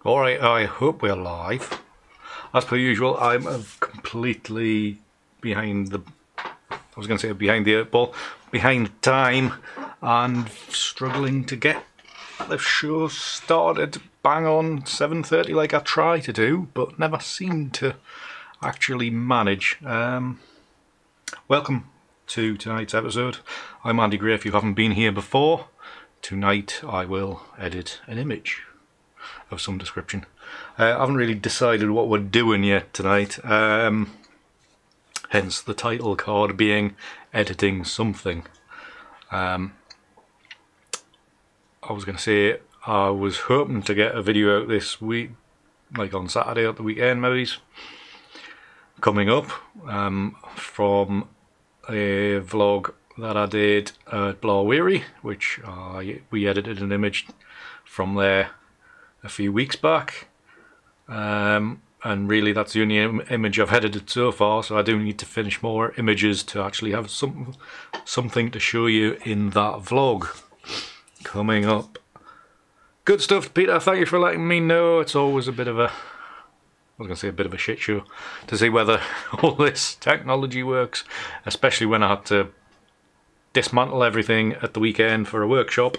Alright, I hope we're live. As per usual, I'm completely behind the... I was going to say behind the 8 ball, behind time, and struggling to get the show started bang on 7:30 like I try to do, but never seem to actually manage. Welcome to tonight's episode. I'm Andy Gray if you haven't been here before. Tonight I will edit an image of some description. I haven't really decided what we're doing yet tonight, hence the title card being editing something. I was going to say I was hoping to get a video out this week, like on Saturday at the weekend maybe, coming up, from a vlog that I did at Blairweary, which we edited an image from there a few weeks back, and really that's the only image I've edited so far, so I do need to finish more images to actually have something to show you in that vlog coming up. Good stuff, Peter, thank you for letting me know. It's always a bit of a, I was going to say a bit of a shit show to see whether all this technology works, especially when I had to dismantle everything at the weekend for a workshop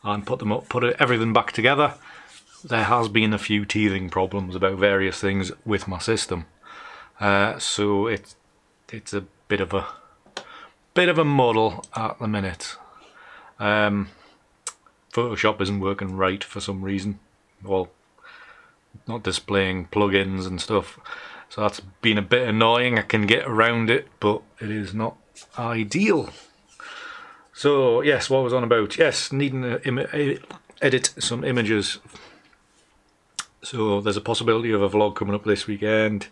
and put everything back together. There has been a few teething problems about various things with my system, so it's a bit of a muddle at the minute. Photoshop isn't working right for some reason, well, not displaying plugins and stuff, so that's been a bit annoying. I can get around it, but it is not ideal. So yes, what was on about? Yes, needing to edit some images. So there's a possibility of a vlog coming up this weekend,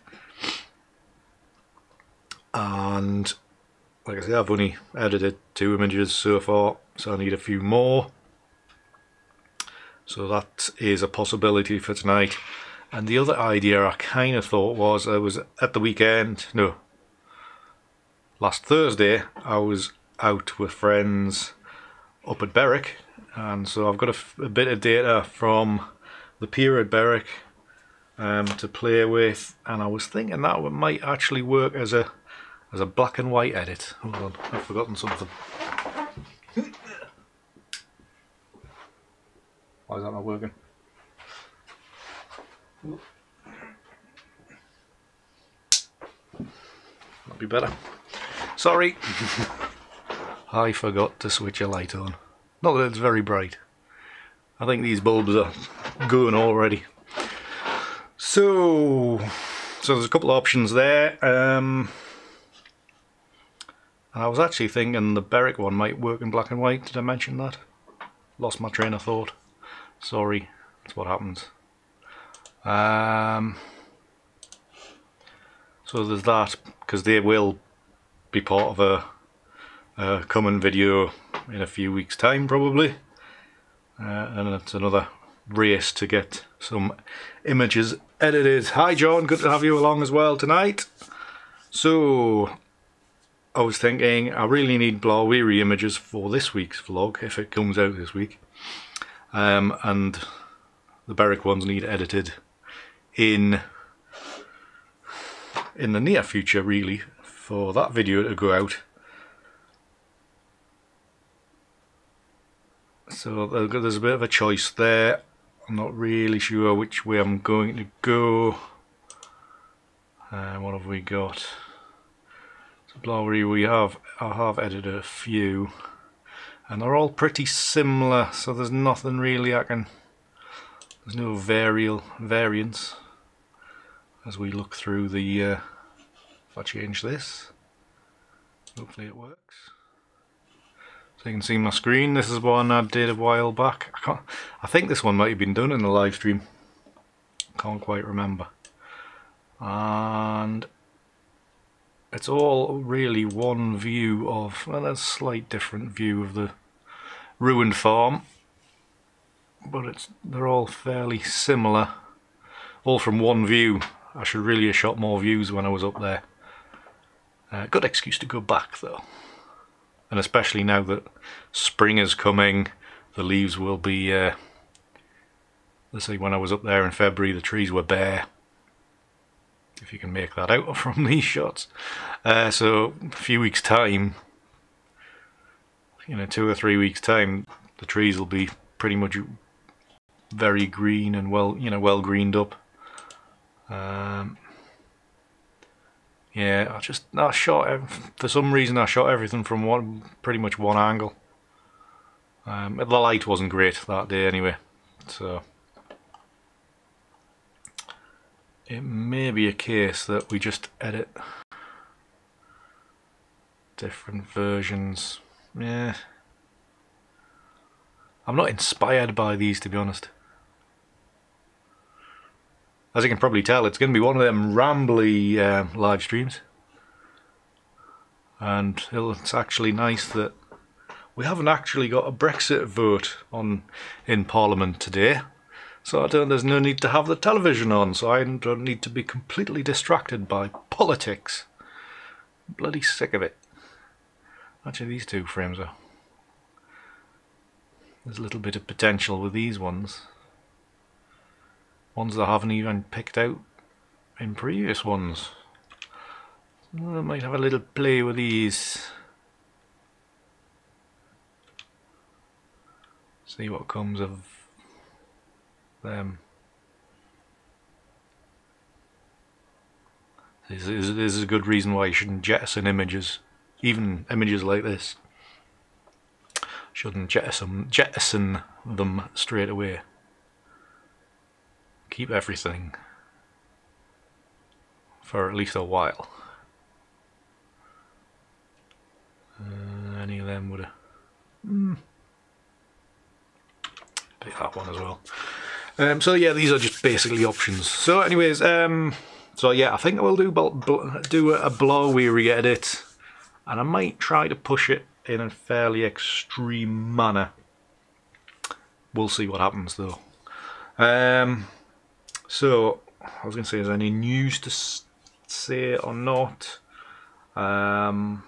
and like I said, I've only edited 2 images so far, so I need a few more. So that is a possibility for tonight. And the other idea I kind of thought was, I was at the weekend, no, last Thursday, I was out with friends up at Berwick, and so I've got a bit of data from the pier at Berwick to play with, and I was thinking that might actually work as a black and white edit. Hold on, I've forgotten something. Why is that not working? That'd be better. Sorry. I forgot to switch a light on. Not that it's very bright. I think these bulbs are going already. So there's a couple of options there. And I was actually thinking the Berwick one might work in black and white. Did I mention that? Lost my train of thought. Sorry, that's what happens. So there's that, because they will be part of a coming video in a few weeks' time probably. And it's another race to get some images edited. Hi John, good to have you along as well tonight. So I was thinking I really need Blairweary images for this week's vlog if it comes out this week, and the Berwick ones need edited in the near future really for that video to go out. So there's a bit of a choice there. I'm not really sure which way I'm going to go. What have we got? So Blairweary I have edited a few, and they're all pretty similar, so there's nothing really there's no variance as we look through the, if I change this, hopefully it works. So you can see my screen. This is one I did a while back. I think this one might have been done in the live stream. Can't quite remember. And it's all really one view of, well, a slight different view of the ruined farm, but they're all fairly similar, all from one view. I should really have shot more views when I was up there. Good excuse to go back though. And especially now that spring is coming, the leaves will be let's say when I was up there in February, the trees were bare, if you can make that out from these shots. So a few weeks time, 2 or 3 weeks time, the trees will be pretty much very green and well greened up. Yeah, I shot, for some reason I shot everything from pretty much one angle. The light wasn't great that day anyway, so it may be a case that we just edit different versions. Yeah, I'm not inspired by these, to be honest. As you can probably tell, it's going to be one of them rambly live streams, and it's actually nice that we haven't actually got a Brexit vote in Parliament today, so there's no need to have the television on, so I don't need to be completely distracted by politics. I'm bloody sick of it. Actually, these two frames are... There's a little bit of potential with these ones. Ones that I haven't even picked out in previous ones. So I might have a little play with these. See what comes of them. This is a good reason why you shouldn't jettison images. Even images like this. Shouldn't jettison them straight away. Keep everything for at least a while. Any of them would have... Pick that one as well. So yeah, these are just basically options. So anyways, so yeah, I think I will do a blow weary edit, and I might try to push it in a fairly extreme manner. We'll see what happens though. So I was going to say, is there any news to say or not? I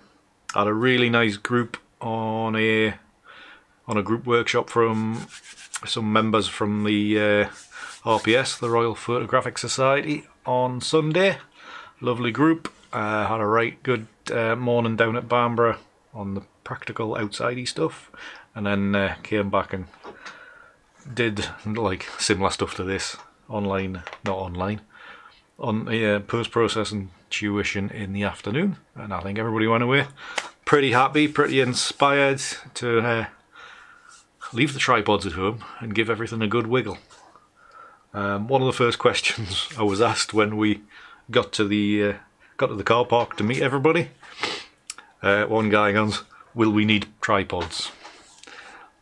had a really nice group on a group workshop from some members from the RPS, the Royal Photographic Society, on Sunday. Lovely group. Had a right good morning down at Bamborough on the practical outsidey stuff, and then came back and did like similar stuff to this on post-processing tuition in the afternoon, and I think everybody went away pretty happy, pretty inspired to leave the tripods at home and give everything a good wiggle. One of the first questions I was asked when we got to the car park to meet everybody, one guy goes, "Will we need tripods?"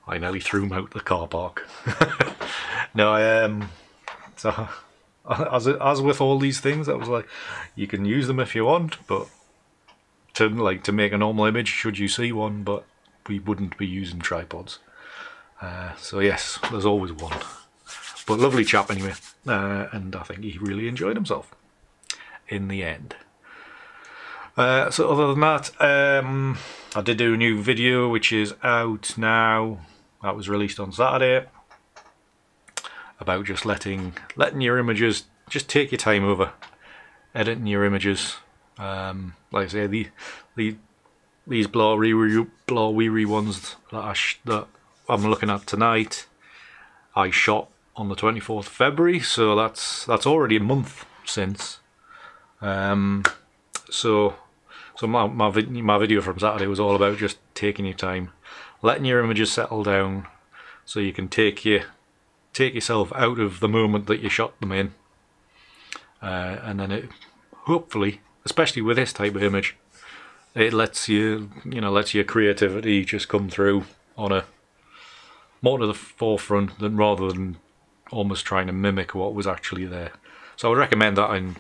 I nearly threw him out the car park. No, so as with all these things, I was like, you can use them if you want, but to make a normal image, should you see one, but we wouldn't be using tripods. So yes, there's always one. But lovely chap anyway, and I think he really enjoyed himself in the end. So other than that, I did do a new video which is out now. That was released on Saturday, about just letting your images just take your time over editing your images. Like I say, these blur-weary ones that I'm looking at tonight, I shot on the 24th of February, so that's already a month since. So my video from Saturday was all about just taking your time, letting your images settle down, so you can take yourself out of the moment that you shot them in, and then it hopefully, especially with this type of image, it lets your creativity just come through on a more to the forefront rather than almost trying to mimic what was actually there. So I would recommend that in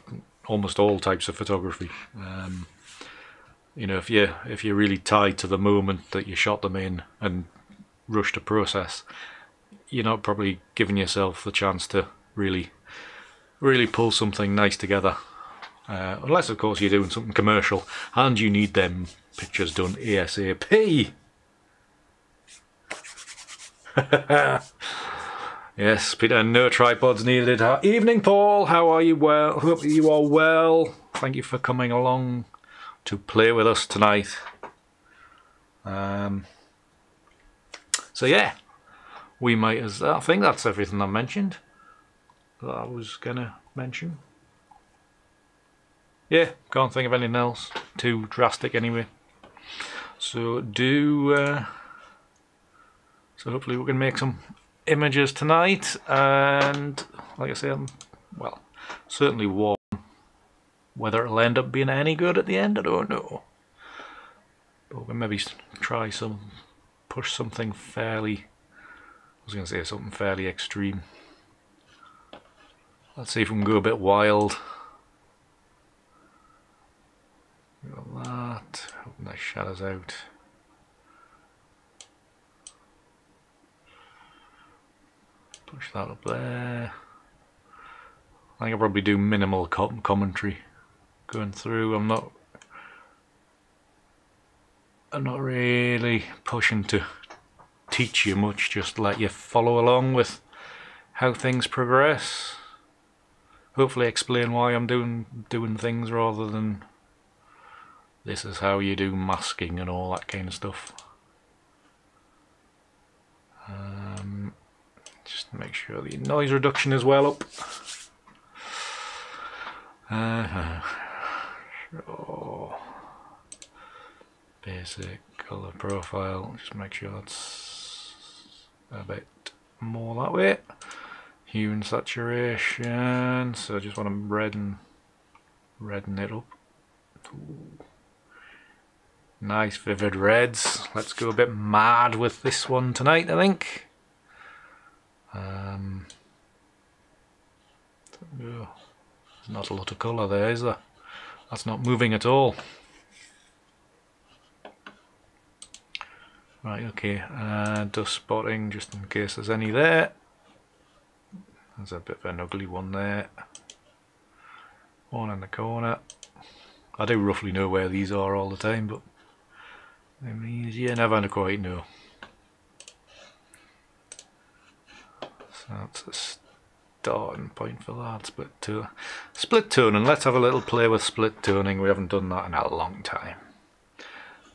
almost all types of photography. If you're really tied to the moment that you shot them in and rush to process, you're not probably giving yourself the chance to really pull something nice together. Unless, of course, you're doing something commercial and you need them pictures done ASAP. Yes, Peter, no tripods needed. Evening, Paul. How are you? Well, hope you are well. Thank you for coming along to play with us tonight. So yeah, we might as I think that's everything I mentioned that I was gonna mention. Yeah, can't think of anything else too drastic anyway. So so hopefully we can make some images tonight, and like I say, well, certainly warm. Whether it'll end up being any good at the end, I don't know. But we'll maybe try push something fairly, I was going to say something fairly extreme. Let's see if we can go a bit wild. Got that, open the shadows out. Push that up there. I think I'll probably do minimal commentary going through. I'm not really pushing to teach you much, just let you follow along with how things progress. Hopefully explain why I'm doing things rather than this is how you do masking and all that kind of stuff. Just make sure the noise reduction is well up. Sure. Basic colour profile, just make sure that's a bit more that way. Hue and saturation, so I just want to redden it up. Ooh. Nice vivid reds. Let's go a bit mad with this one tonight, I think. Not a lot of colour there, is there? That's not moving at all. Right, okay, dust spotting just in case there's any there. There's a bit of an ugly one there. One in the corner. I do roughly know where these are all the time, but I mean, you never quite know. So that's a starting point for that. Split toning. Let's have a little play with split toning. We haven't done that in a long time.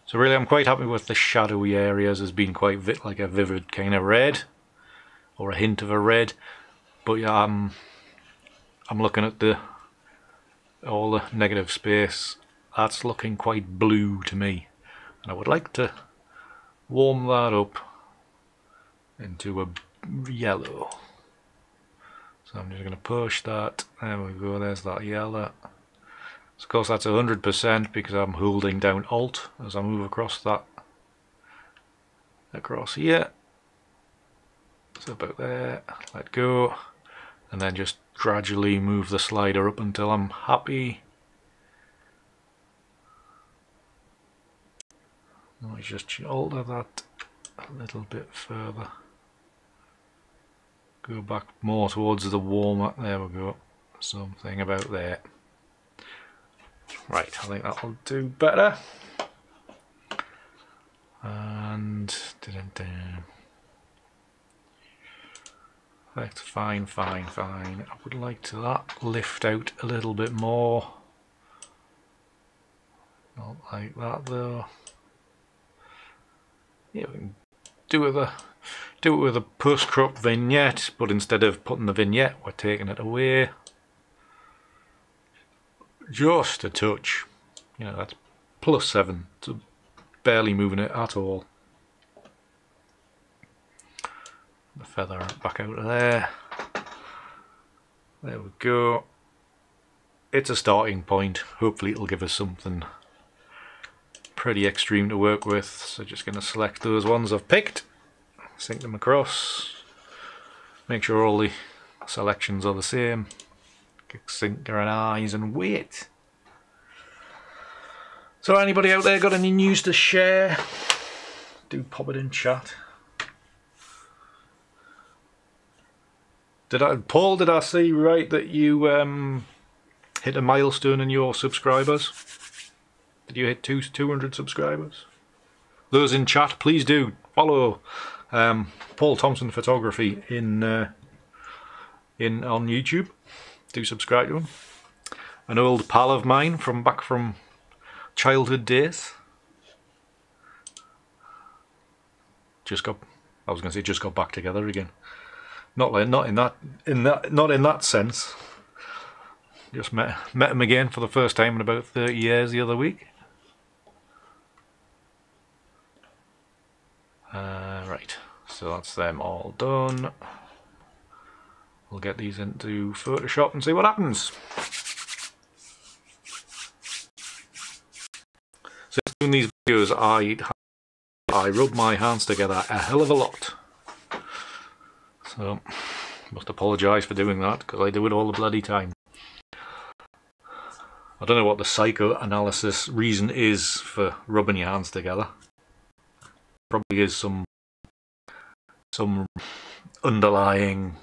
So really, I'm quite happy with the shadowy areas as being quite like a vivid kind of red, or a hint of a red. But yeah, I'm looking at all the negative space. That's looking quite blue to me, and I would like to warm that up into a yellow. So I'm just going to push that. There we go. There's that yellow. So of course that's 100% because I'm holding down Alt as I move across here. So about there. Let go, and then just gradually move the slider up until I'm happy. Let me just alter that a little bit further. Go back more towards the warmer. There we go. Something about there. Right, I think that'll do better. And that's fine. I would like to lift out a little bit more. Not like that though. Yeah, we can do it with a post-crop vignette, but instead of putting the vignette, we're taking it away. Just a touch. You know, that's +7, so barely moving it at all. The feather back out of there. There we go. It's a starting point. Hopefully it'll give us something pretty extreme to work with. So just going to select those ones I've picked, sync them across, make sure all the selections are the same, sync their eyes and wait. So anybody out there got any news to share? Do pop it in chat. Paul, did I see right that you hit a milestone in your subscribers? Did you hit 200 subscribers? Those in chat, please do follow Paul Thompson Photography in in on YouTube. Do subscribe to him. An old pal of mine from back from childhood days. Just got back together again. Not in that sense. Just met him again for the first time in about 30 years the other week. Right, so that's them all done. We'll get these into Photoshop and see what happens. So doing these videos, I rub my hands together a hell of a lot. So must apologise for doing that because I do it all the bloody time. I don't know what the psychoanalysis reason is for rubbing your hands together. Probably is some underlying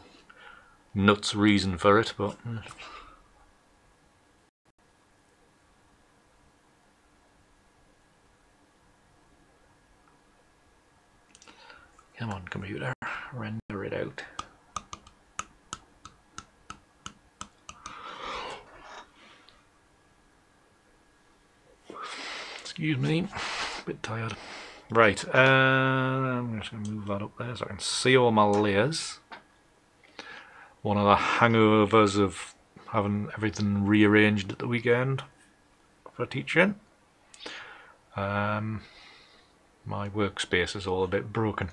nuts reason for it, but come on, computer, render it out. Excuse me, a bit tired. Right, I'm just going to move that up there so I can see all my layers. One of the hangovers of having everything rearranged at the weekend for teaching. My workspace is all a bit broken.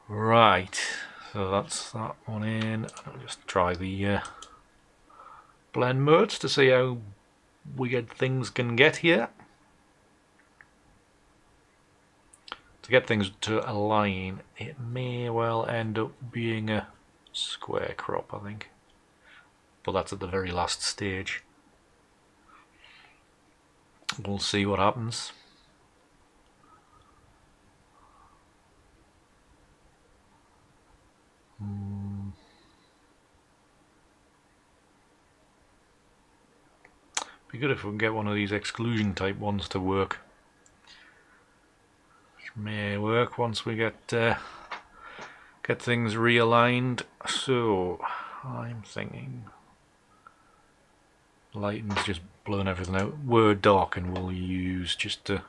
Right, so that's that one in. I'll just try the blend modes to see how weird things can get here. To get things to align, it may well end up being a square crop, I think. But that's at the very last stage. We'll see what happens. Be good if we can get one of these exclusion type ones to work. May work once we get things realigned. So I'm thinking lighting's just blowing everything out. Word darken we'll use just to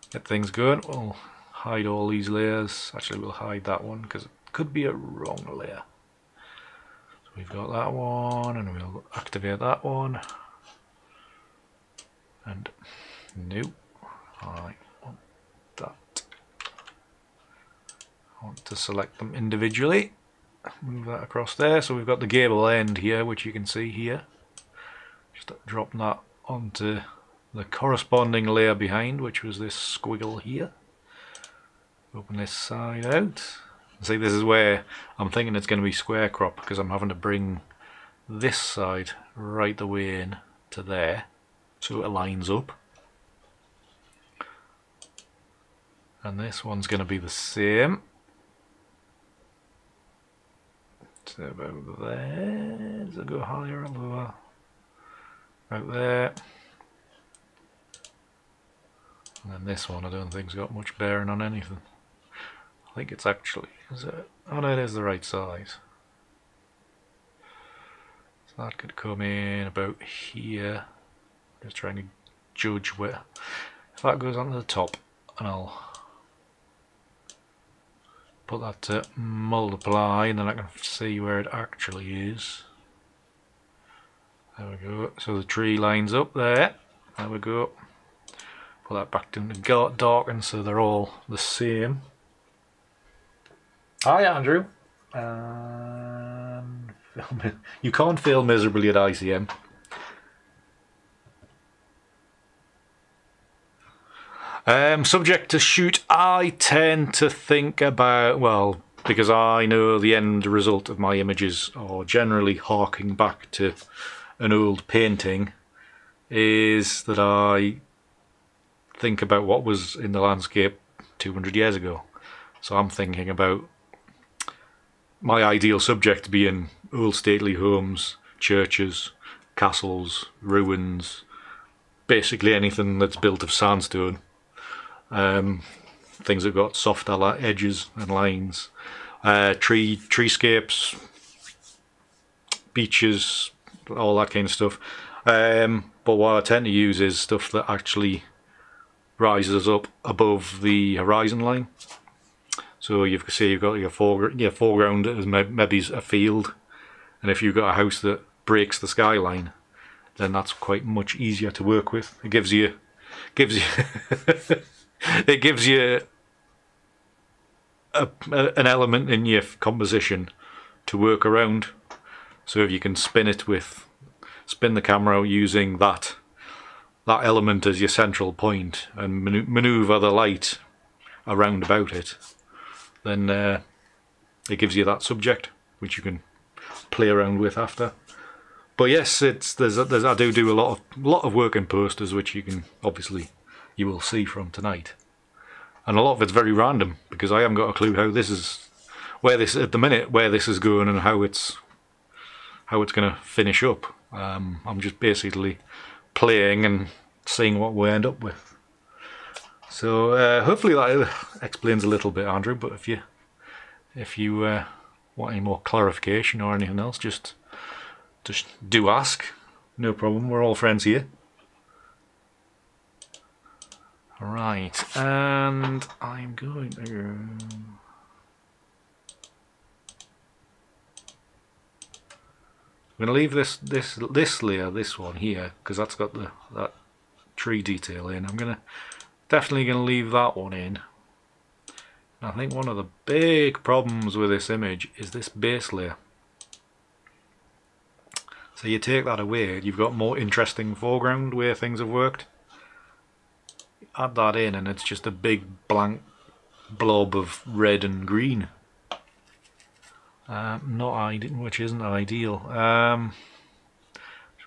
get things going. We'll hide all these layers. Actually, we'll hide that one because it could be a wrong layer. So we've got that one, and we'll activate that one. And nope. Alright. I want to select them individually, move that across there. So we've got the gable end here, which you can see here. Just drop that onto the corresponding layer behind, which was this squiggle here. Open this side out. See, this is where I'm thinking it's going to be square crop because I'm having to bring this side right the way in to there so it lines up. And this one's going to be the same. So about there, does it go higher or lower? Out there. And then this one I don't think's got much bearing on anything. I think it's actually, is it? Oh no, it is the right size. So that could come in about here. Just trying to judge where. If that goes onto the top, and I'll put that to multiply, and then I can see where it actually is. There we go. So the tree lines up there. There we go. Put that back to darken so they're all the same. Hi Andrew. You can't fail miserably at ICM. Subject to shoot, I tend to think about, well, because I know the end result of my images are generally harking back to an old painting, is that I think about what was in the landscape 200 years ago. So I'm thinking about my ideal subject being old stately homes, churches, castles, ruins, basically anything that's built of sandstone. Things that got soft edges and lines, treescapes, beaches, all that kind of stuff. But what I tend to use is stuff that actually rises up above the horizon line. So you can see you've got your foreground as maybe a field, and if you've got a house that breaks the skyline, then that's quite much easier to work with. It gives you it gives you an element in your composition to work around. So if you can spin the camera using that element as your central point and maneuver the light around about it, then it gives you that subject which you can play around with after. But yes, I do a lot of work in posters, which you will see from tonight, and a lot of it's very random because I haven't got a clue where this is going and how it's going to finish up. I'm just basically playing and seeing what we end up with. So hopefully that explains a little bit, Andrew. But if you want any more clarification or anything else, just do ask. No problem. We're all friends here. Right, and I'm going to leave this layer, this one here, because that's got that tree detail in. I'm definitely gonna leave that one in. I think one of the big problems with this image is this base layer. So you take that away, you've got more interesting foreground where things have worked. Add that in and it's just a big blank blob of red and green. Which isn't ideal. Just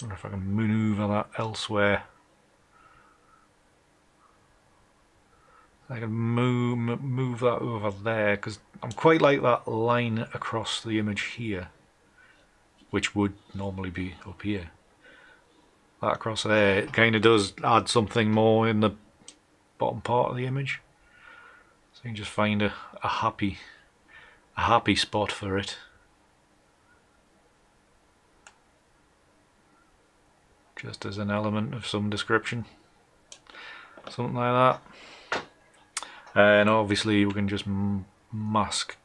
wonder if I can maneuver that elsewhere. I can move that over there because I'm quite like that line across the image here, which would normally be up here. That across there, it kind of does add something more in the bottom part of the image. So you can just find a happy spot for it. Just as an element of some description. Something like that. And obviously we can just mask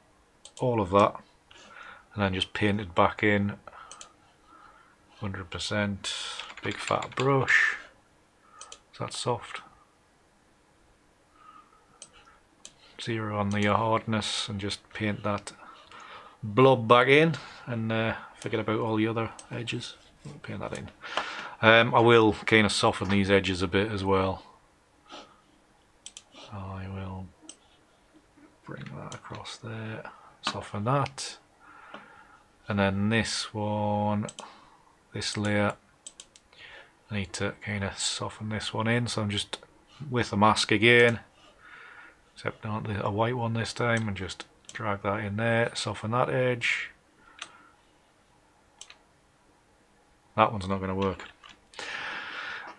all of that and then just paint it back in 100%. Big fat brush. Is that soft? 0 on the hardness and just paint that blob back in and forget about all the other edges. Paint that in. I will kind of soften these edges a bit as well. I will bring that across there, soften that, and then this one, this layer, I need to kind of soften this one in, so I'm just with the mask again, except not a white one this time, and just drag that in there, soften that edge. That one's not going to work.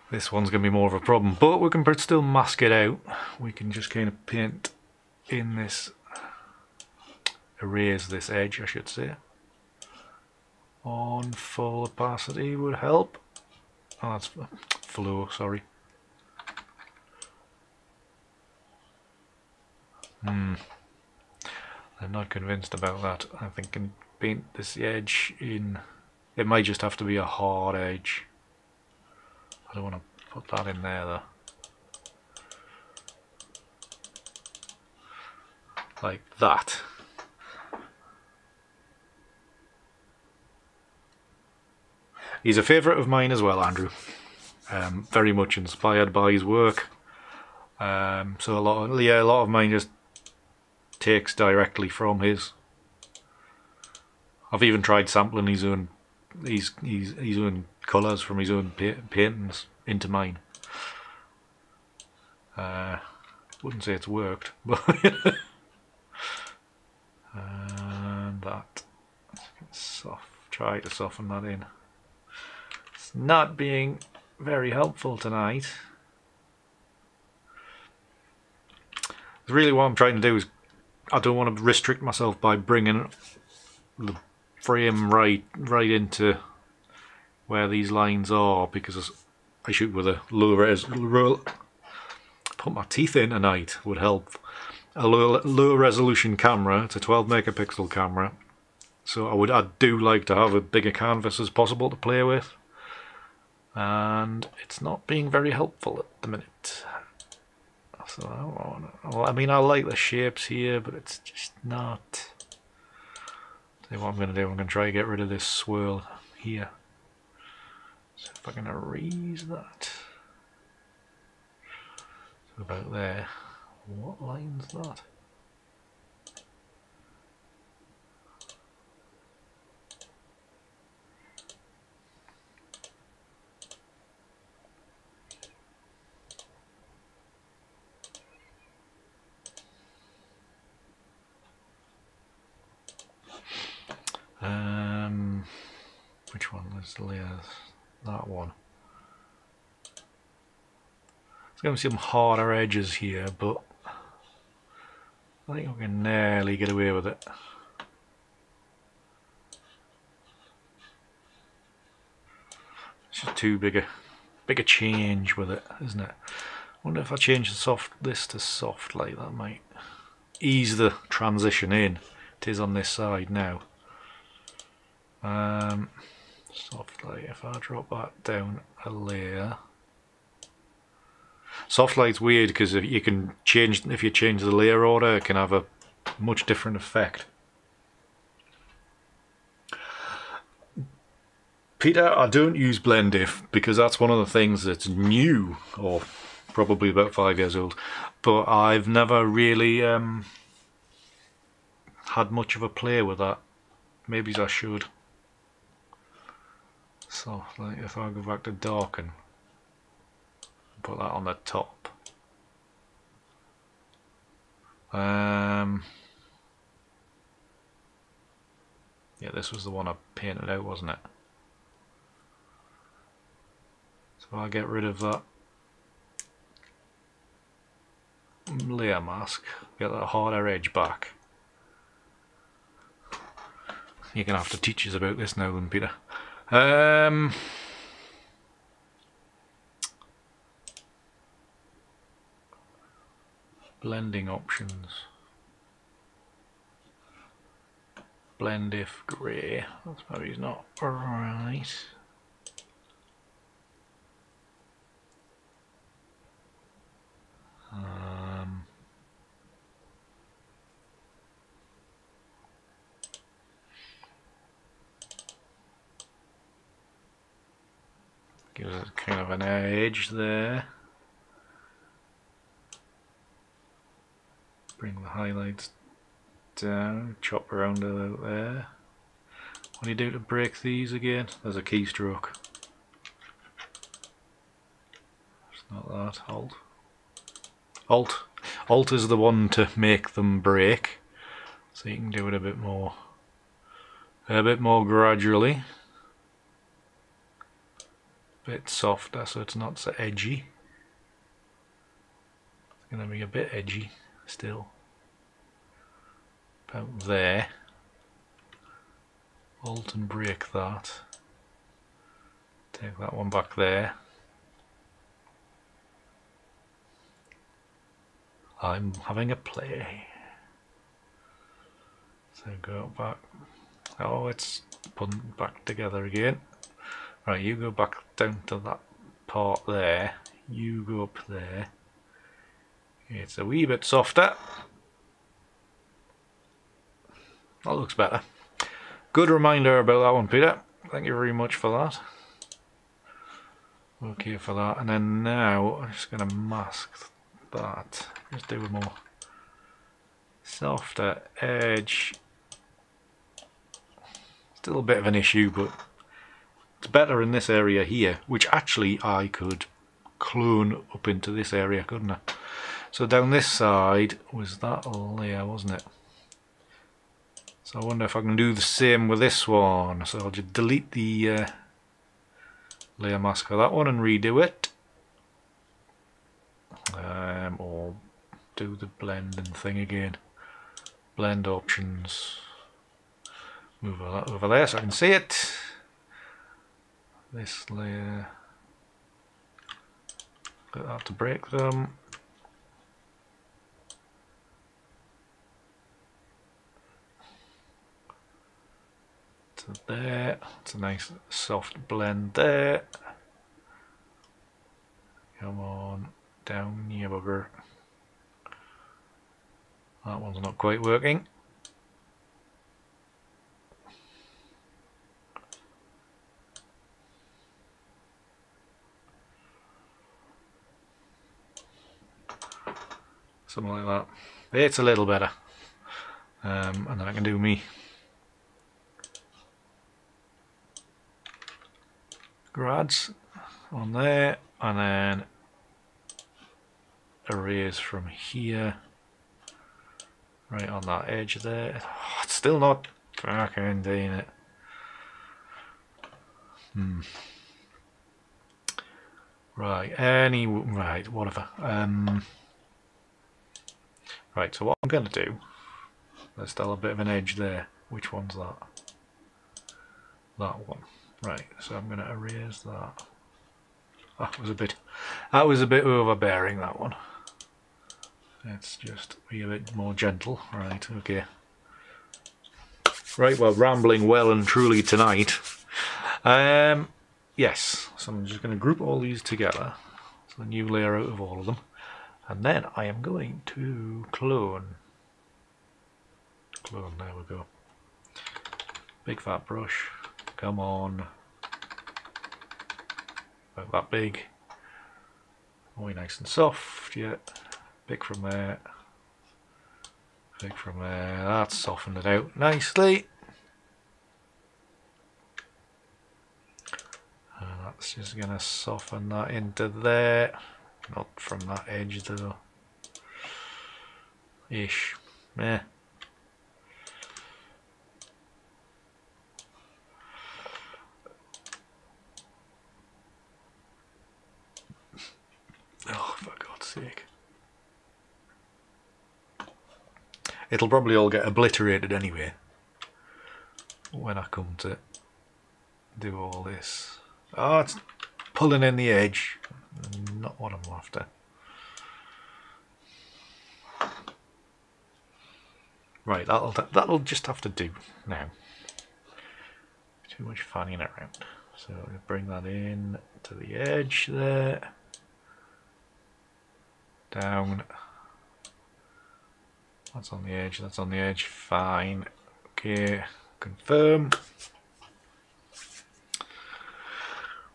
This one's going to be more of a problem, but we can still mask it out. We can just kind of paint in this, erase this edge I should say. On full opacity would help. Oh, that's flow, sorry. I'm not convinced about that. I think I can paint this edge in. It might just have to be a hard edge. I don't want to put that in there though. Like that. He's a favourite of mine as well, Andrew. Very much inspired by his work. So a lot of mine just takes directly from his. I've even tried sampling his own colours from his own paintings into mine. Wouldn't say it's worked, but and that. Try to soften that in. It's not being very helpful tonight. Really, what I'm trying to do is I don't want to restrict myself by bringing the frame right into where these lines are, because I shoot with a put my teeth in tonight would help. A low resolution camera. It's a 12 megapixel camera, so I do like to have a bigger canvas as possible to play with, and it's not being very helpful at the minute. So I mean, I like the shapes here, but it's just not. See what I'm going to do. I'm going to try to get rid of this swirl here. So if I can erase that. So about there. What line's that? Which one is the layers? That one. There's going to be some harder edges here, but I think we can nearly get away with it. It's just too big a change with it, isn't it? I wonder if I change this to soft light, that might ease the transition in. It is on this side now. Soft light, if I drop that down a layer. Soft light's weird because if you change the layer order, it can have a much different effect. Peter, I don't use blend if because that's one of the things that's new, or probably about 5 years old, but I've never really had much of a play with that. Maybe I should. So like if I go back to darken, put that on the top. Yeah, this was the one I painted out, wasn't it? So I get rid of that layer mask, get that harder edge back. You're gonna have to teach us about this now then, Peter. Blending options. Blend if grey. That's maybe not right. Gives it kind of an edge there. Bring the highlights down, chop around it out there. What do you do to break these again? There's a keystroke. It's not that. Alt is the one to make them break, so you can do it a bit more gradually, a bit softer, so it's not so edgy. It's going to be a bit edgy still. About there. Alt and break that. Take that one back there. I'm having a play. So go back. Oh, it's put back together again. Right, you go back down to that part there. You go up there. It's a wee bit softer. That looks better. Good reminder about that one, Peter. Thank you very much for that. Okay for that. And then now I'm just going to mask that. Just do a more softer edge. Still a bit of an issue, but it's better in this area here, which actually I could clone up into this area, couldn't I? So down this side was that layer, wasn't it? So I wonder if I can do the same with this one. So I'll just delete the layer mask for that one and redo it. Or do the blending thing again. Blend options. Move that over there so I can see it. This layer, get that to break them. To there, it's a nice soft blend there. Come on, down you bugger. That one's not quite working. Something like that. It's a little better. And then I can do me grads on there, and then erase from here right on that edge there. Oh, it's still not fucking doing it. Right, right, whatever. Right, so what I'm going to do, there's still a bit of an edge there. Which one's that? That one. Right, so I'm going to erase that. That was a bit overbearing, that one. Let's just be a bit more gentle. Right, okay. Right, well, rambling well and truly tonight. Yes, so I'm just going to group all these together. So a new layer out of all of them. And then I am going to clone. Clone, there we go. Big fat brush. Come on. About that big. Oh, nice and soft, yeah. Big from there. Big from there. That's softened it out nicely. And that's just going to soften that into there. Not from that edge though. Ish. Meh. Oh, for God's sake. It'll probably all get obliterated anyway when I come to do all this. Oh, it's pulling in the edge. Not what I'm after. Right, that'll just have to do now. Too much fanning around. So we'll bring that in to the edge there. Down. That's on the edge, that's on the edge, fine. Okay, confirm.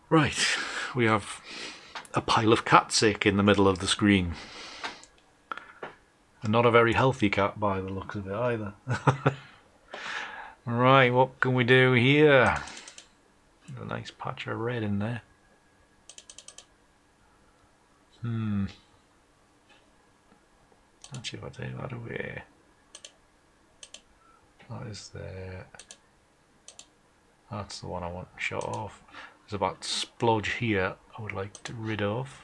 Right, we have a pile of cat sick in the middle of the screen. And not a very healthy cat by the looks of it either. Right, what can we do here? A nice patch of red in there. Actually, if I take that away, that is there. That's the one I want shot off. There's about splodge here I would like to rid of.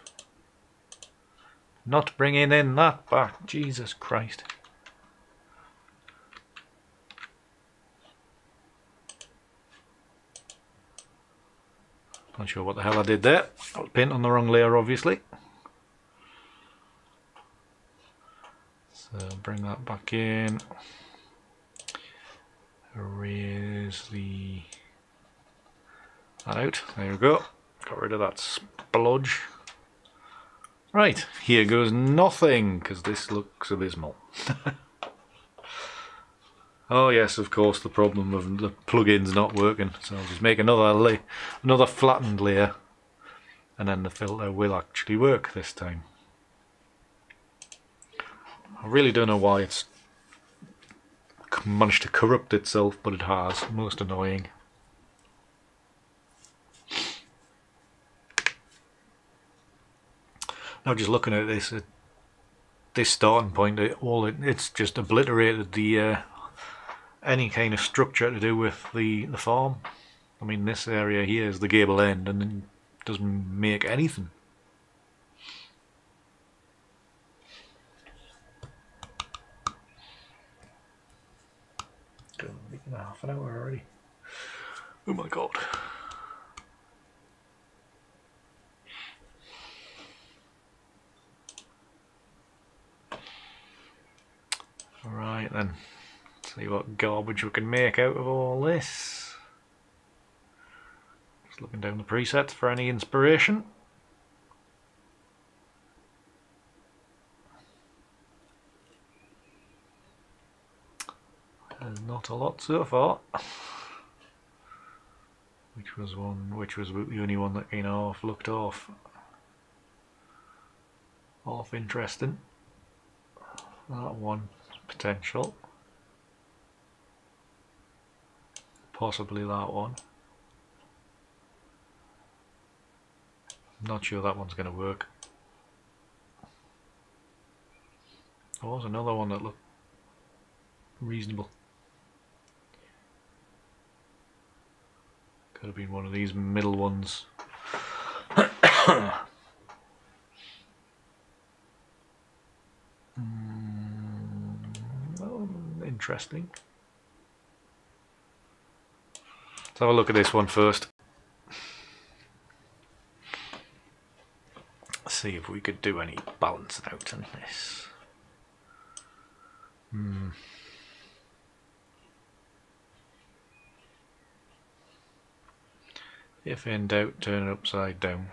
Not bringing in that back, Jesus Christ. Not sure what the hell I did there. I was painting on the wrong layer, obviously. So bring that back in. Erase that out. There we go. Got rid of that splodge. Right, here goes nothing, because this looks abysmal. Oh yes, of course, the problem of the plugins not working. So I'll just make another flattened layer, and then the filter will actually work this time. I really don't know why it's managed to corrupt itself, but it has. Most annoying. Now just looking at this, at this starting point, it's just obliterated the any kind of structure to do with the farm. I mean, this area here is the gable end, and it doesn't make anything. Done in half an hour already. Oh my god. Right then, see what garbage we can make out of all this. Just looking down the presets for any inspiration. There's not a lot so far. Which was the only one that kind of looked off interesting. That one potential. Possibly that one. Not sure that one's going to work. There was another one that looked reasonable. Could have been one of these middle ones. Well, interesting. Let's have a look at this one first. See if we could do any balancing out on this. If in doubt, turn it upside down.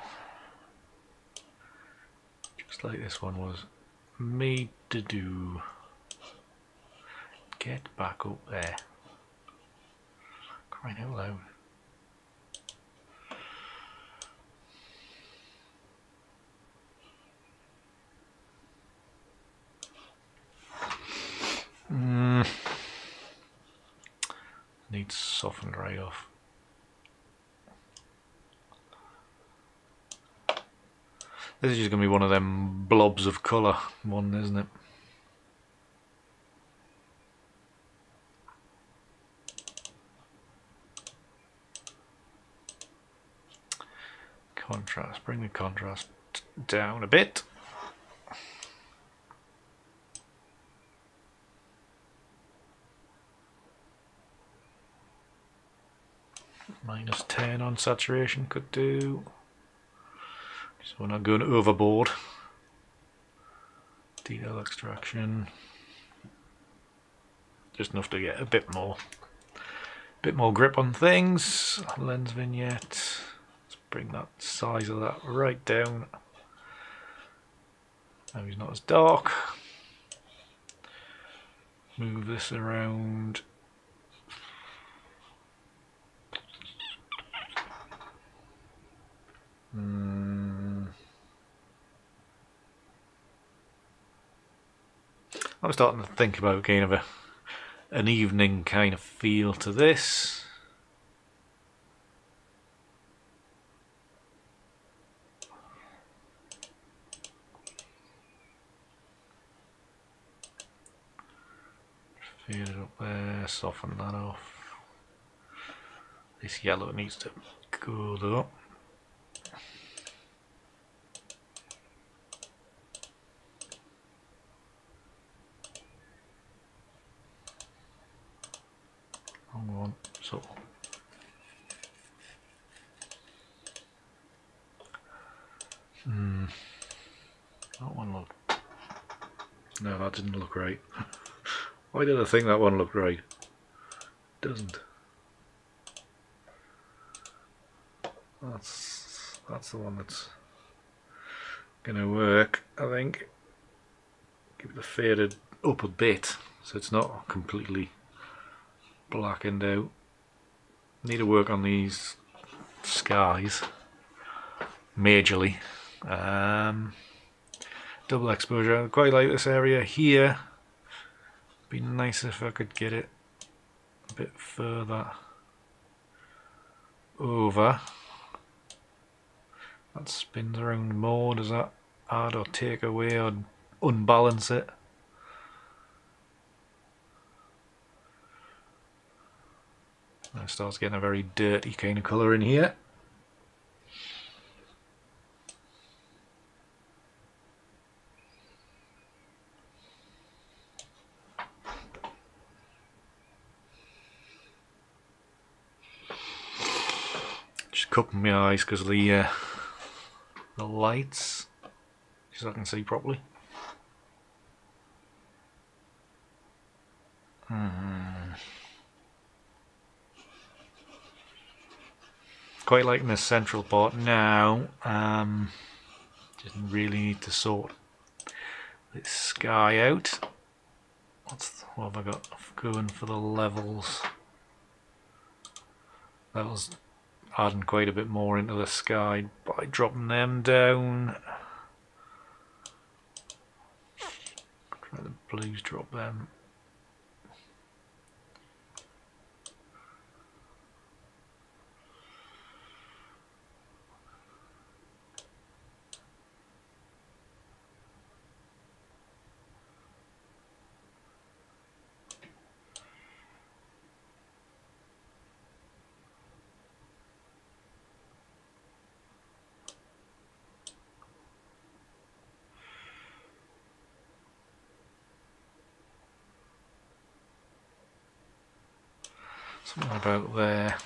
Just like this one was made to do. Get back up there. Crying out loud. Needs softened right off. This is just going to be one of them blobs of colour one, isn't it? Contrast, bring the contrast down a bit. -10 on saturation could do. So we're not going overboard. Detail extraction. Just enough to get a bit more grip on things. Lens vignette. Let's bring that size of that right down. Now he's not as dark. Move this around. I'm starting to think about kind of an evening kind of feel to this. Fade it up there, soften that off. This yellow needs to go though. Wrong one, so. That one looked. No, that didn't look right. Why did I think that one looked right? Doesn't. That's the one that's gonna work, I think. Give it a faded up a bit so it's not completely blackened out. Need to work on these skies majorly. Double exposure. I quite like this area here. Be nice if I could get it a bit further over. That spins around more. Does that add or take away or unbalance it? And it starts getting a very dirty kind of colour in here. cupping my eyes because of the lights, so I can see properly. Quite liking this central part now. Didn't really need to sort this sky out. What have I got going for the levels? Levels adding quite a bit more into the sky by dropping them down. Try the blues, drop them. Something about there.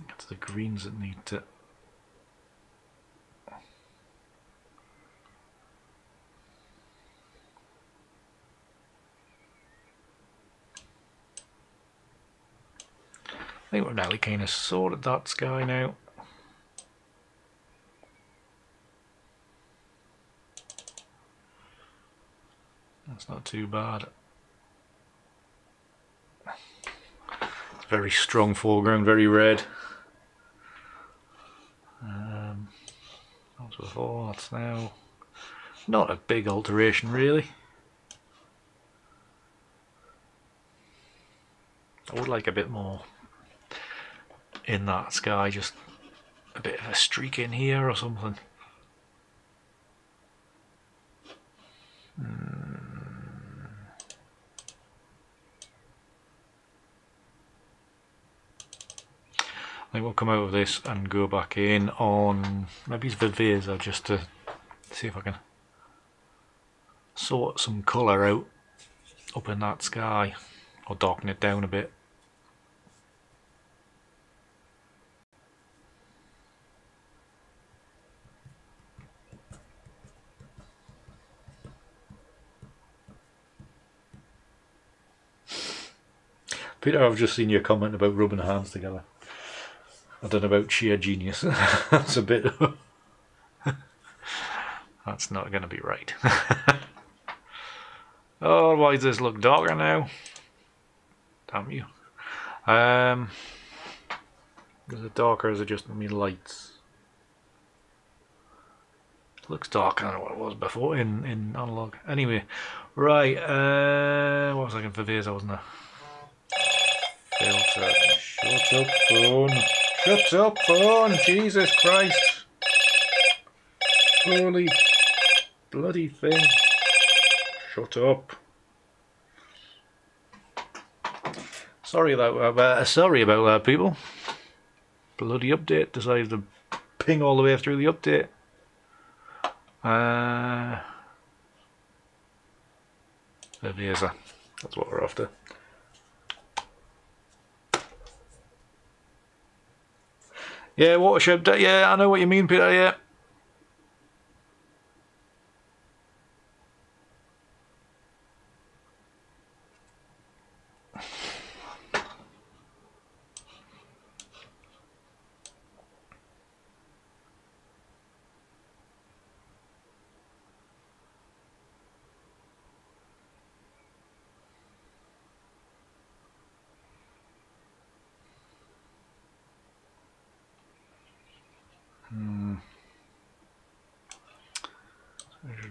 It's the greens that need to. I think we've nearly kind of sorted that sky now. That's not too bad. It's very strong foreground, very red. That was before, that's now. Not a big alteration really. I would like a bit more in that sky, just a bit of a streak in here or something. I think we'll come out of this and go back in on maybe it's Viveza just to see if I can sort some colour out up in that sky or darken it down a bit. Peter, I've just seen your comment about rubbing hands together. I don't know about sheer genius. That's a bit. That's not going to be right. Oh, why does this look darker now? Damn you. Is it darker or is it just lights? It looks darker than what it was before in analog. Anyway, right. What was I looking for this? I wasn't there. Filter. Shut up, phone. Shut up, phone! Jesus Christ! Holy bloody thing! Shut up! Sorry about that, people. Bloody update decided to ping all the way through the update. Viveza. That's what we're after. Yeah, watershed. Yeah, I know what you mean, Peter. Yeah.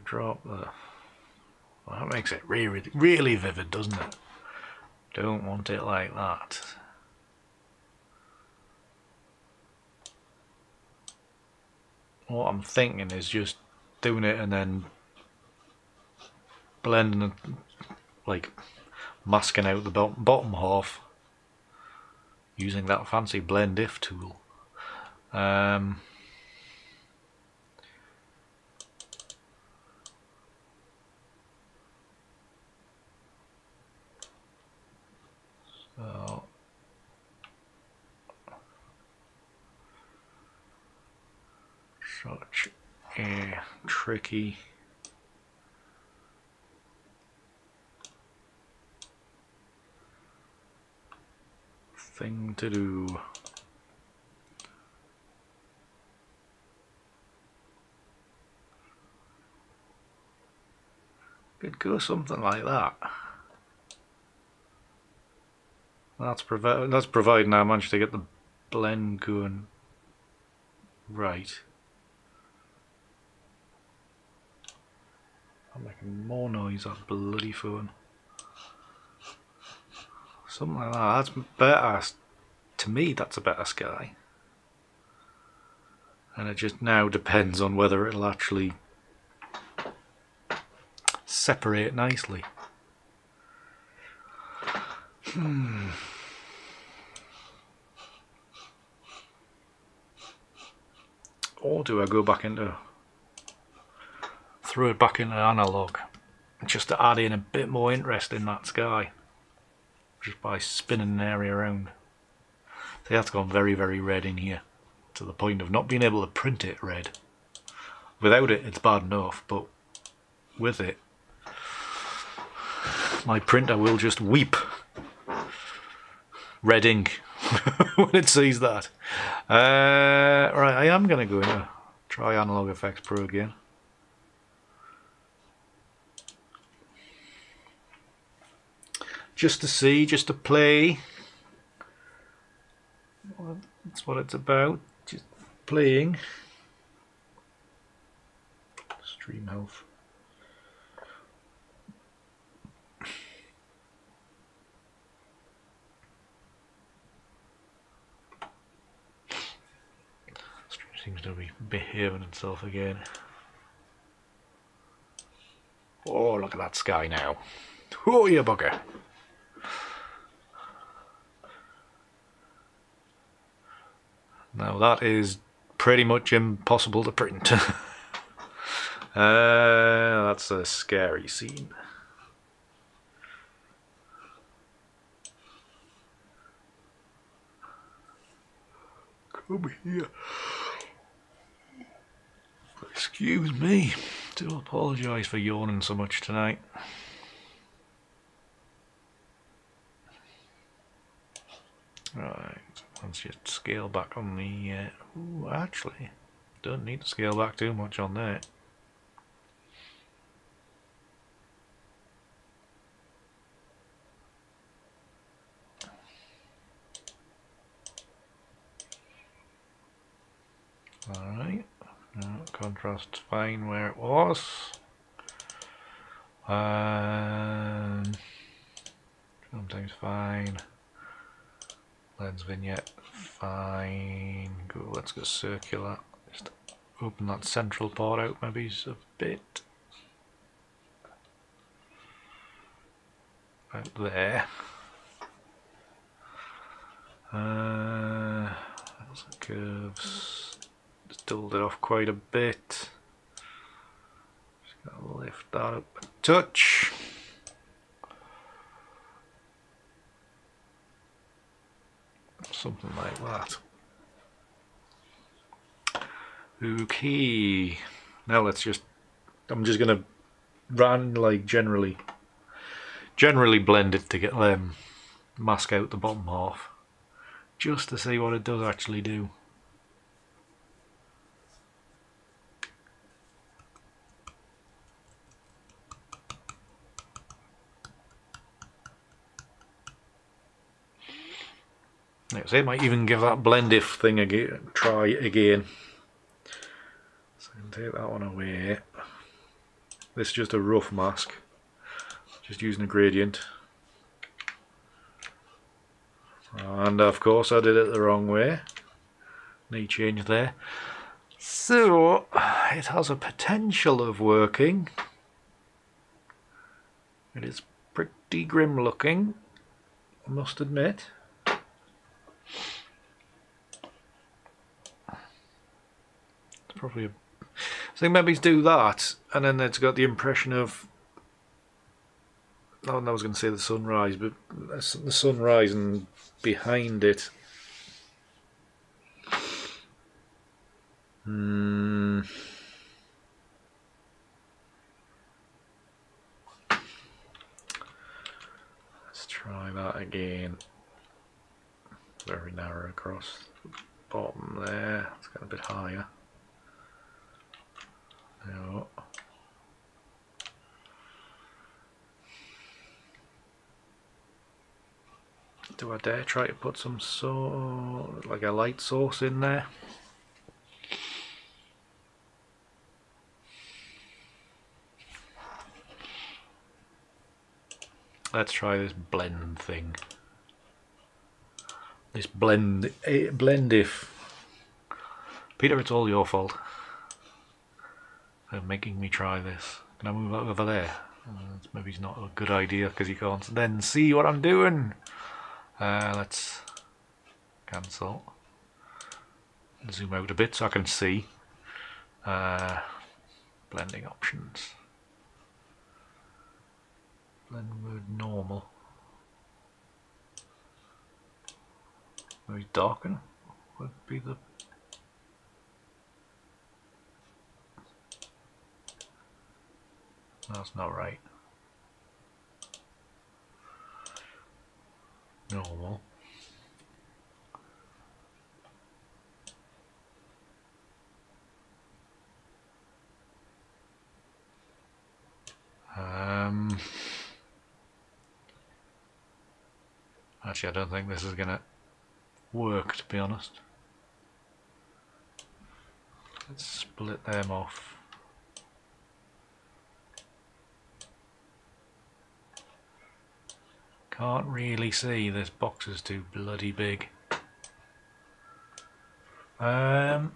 Drop the. Well, that makes it really, really vivid, doesn't it? Don't want it like that. What I'm thinking is just doing it and then blending it, like masking out the bottom half using that fancy blend if tool. So such a tricky thing to do. Could go something like that. That's providing I managed to get the blend going right. I'm making more noise, that bloody phone. Something like that. That's better. To me, that's a better sky. And it just now depends on whether it'll actually separate nicely. Or do I go back into, throw it back into analog just to add in a bit more interest in that sky, just by spinning an area around. See, that's gone very, very red in here, to the point of not being able to print it red. Without it, it's bad enough, but with it, my printer will just weep red ink when it sees that. Right, I am going to go in, try Analog Effects Pro again. Just to see, just to play. Well, that's what it's about, just playing. Stream health. Seems to be behaving itself again. Oh, look at that sky now. Oh, you bugger. Now that is pretty much impossible to print. That's a scary scene. Come here. Excuse me. Do apologise for yawning so much tonight. Right, let's just scale back on the... ooh, actually, don't need to scale back too much on that. Alright, contrast fine where it was. Sometimes fine. Lens vignette, fine. Go, let's go circular. Just open that central part out maybe a bit. About there. That's the curves. Just doubled it off quite a bit. Just gotta lift that up a touch. Something like that. Okay. Now let's just, I'm just gonna run like generally blend it to get mask out the bottom half, just to see what it does actually do. So it might even give that blend if thing a try again. So I can take that one away. This is just a rough mask, just using a gradient. And of course I did it the wrong way. Need change there. So it has a potential of working. It is pretty grim looking, I must admit. Probably a, I think maybe do that, and then it's got the impression of I was going to say the sunrise, but the sun rising behind it. Let's try that again. Very narrow across the bottom there. Let's get a bit higher. No. Do I dare try to put some like a light source in there? Let's try this blend thing. This blend if. Peter, it's all your fault for making me try this. Can I move over there? Maybe it's not a good idea because you can't then see what I'm doing. Let's cancel. Zoom out a bit so I can see. Blending options. Blend mode normal. Maybe darken would be the. That's not right. Normal. Actually, I don't think this is gonna work, to be honest. Let's split them off. Can't really see, this box is too bloody big. I'm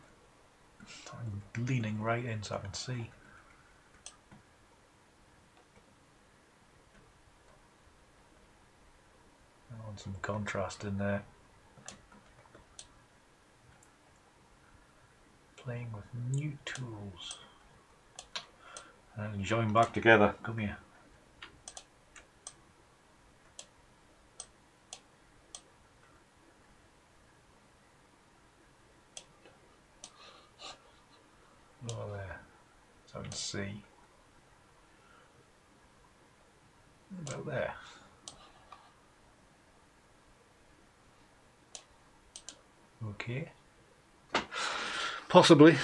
leaning right in so I can see. I want some contrast in there. Playing with new tools. And join back together. Come here. Over there, so I can see. About there. Okay. Possibly.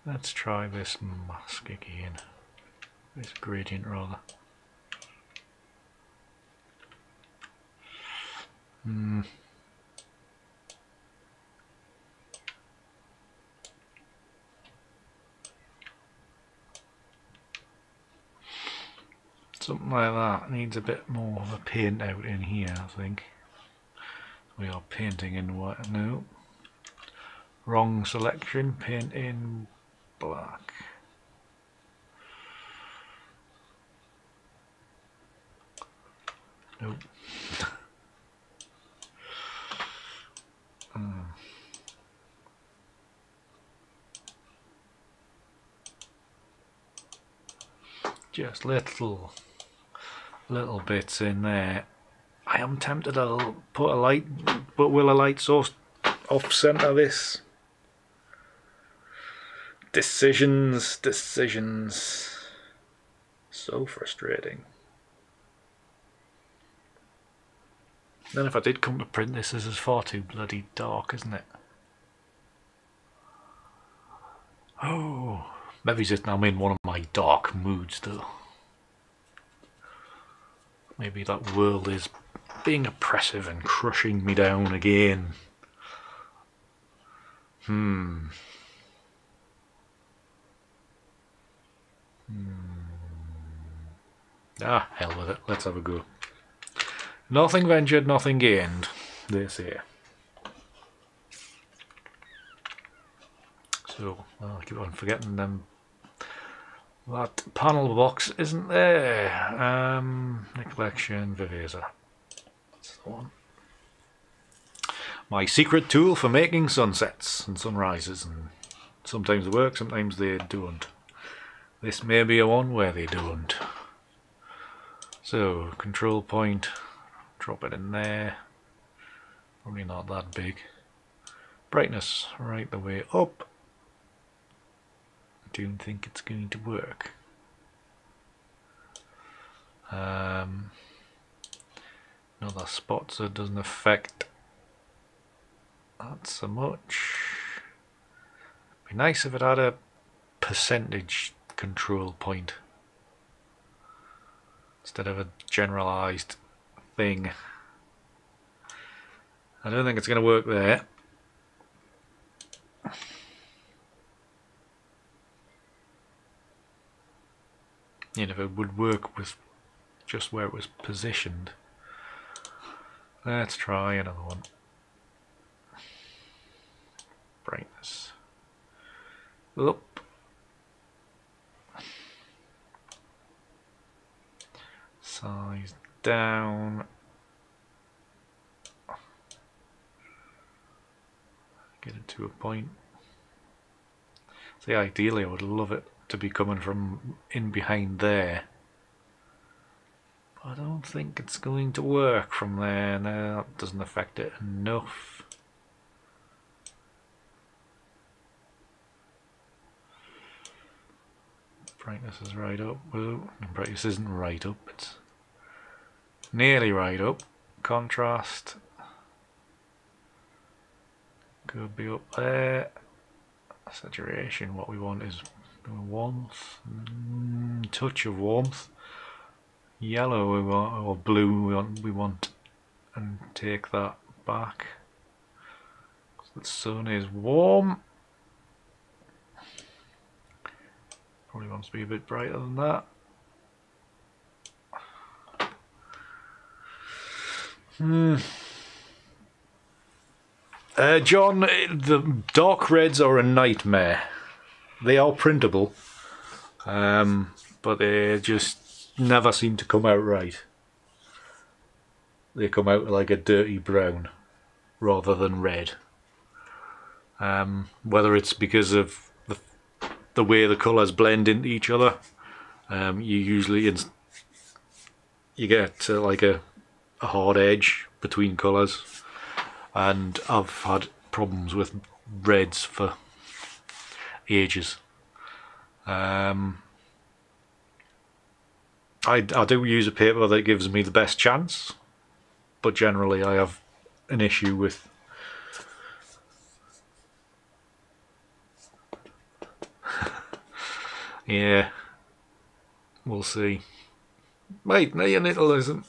Let's try this mask again. This gradient rather. Something like that needs a bit more of a paint out in here, I think. We are painting in white. No. Wrong selection. Paint in black. Nope. Just little bits in there. I am tempted to put a light, but will a light source off center this? Decisions. So frustrating. Then if I did come to print this is far too bloody dark, isn't it? Oh, maybe just I'm in one of my dark moods though. Maybe that world is being oppressive and crushing me down again. Ah, hell with it. Let's have a go. Nothing ventured, nothing gained. They say. So, well, I keep on forgetting them. That panel box isn't there. The collection, Viveza. the one. My secret tool for making sunsets and sunrises, and sometimes they work, sometimes they don't. This may be a one where they don't. So, control point, drop it in there. Probably not that big. Brightness, right the way up. I don't think it's going to work. Another spot so it doesn't affect that so much. Be nice if it had a percentage control point instead of a generalized thing. I don't think it's going to work there. You know, if it would work with just where it was positioned. Let's try another one. Brightness up. Size down. Get it to a point. See, ideally I would love it to be coming from in behind there. But I don't think it's going to work from there. No, that doesn't affect it enough. Brightness is right up. Whoa, brightness isn't right up, it's nearly right up. Contrast could be up there. Saturation, what we want is warmth, touch of warmth. Yellow we want, or blue we want, and take that back. The sun is warm. Probably wants to be a bit brighter than that. John, the dark reds are a nightmare. They are printable, but they just never seem to come out right. They come out like a dirty brown rather than red. Whether it's because of the way the colours blend into each other, you get like a hard edge between colours, and I've had problems with reds for ages. I do use a paper that gives me the best chance, but generally I have an issue with yeah, we'll see. Wait, no, it'll isn't.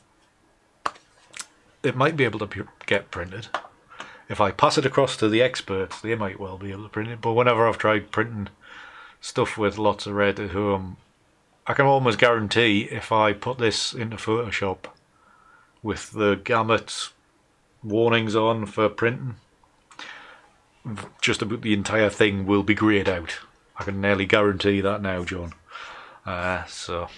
It might be able to get printed. If I pass it across to the experts, they might well be able to print it. But whenever I've tried printing stuff with lots of red at home, I can almost guarantee if I put this into Photoshop with the gamut warnings on for printing, just about the entire thing will be greyed out. I can nearly guarantee that now, John. So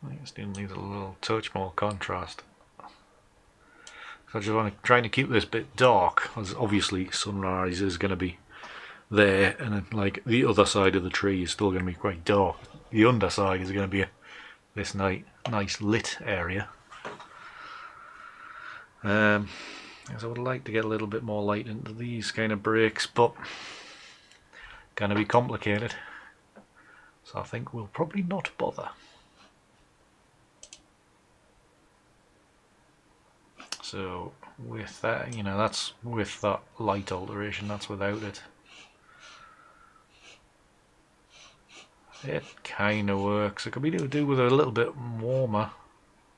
I think it still needs a little touch more contrast. So I just want to trying to keep this bit dark, as obviously sunrise is going to be there, and then like the other side of the tree is still going to be quite dark. The underside is going to be this nice lit area. So I would like to get a little bit more light into these kind of breaks, but going to be complicated. So I think we'll probably not bother. So with that, you know, that's with that light alteration, that's without it. It kind of works. It could be to do with a little bit warmer.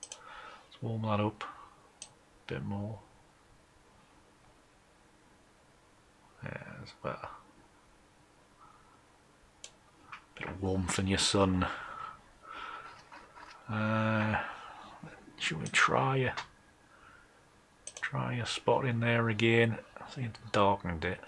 Let's warm that up a bit more. Yeah, it's better. Bit of warmth in your sun. Should we try try a spot in there again. I think it's darkened it.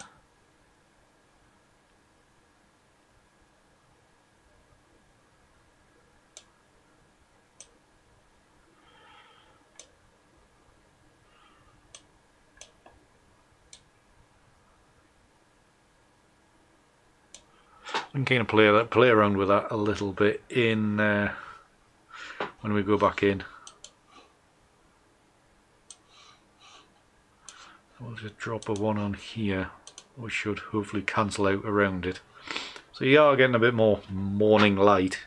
I can kind of play around with that a little bit in when we go back in. We'll just drop a one on here, which should hopefully cancel out around it. So you are getting a bit more morning light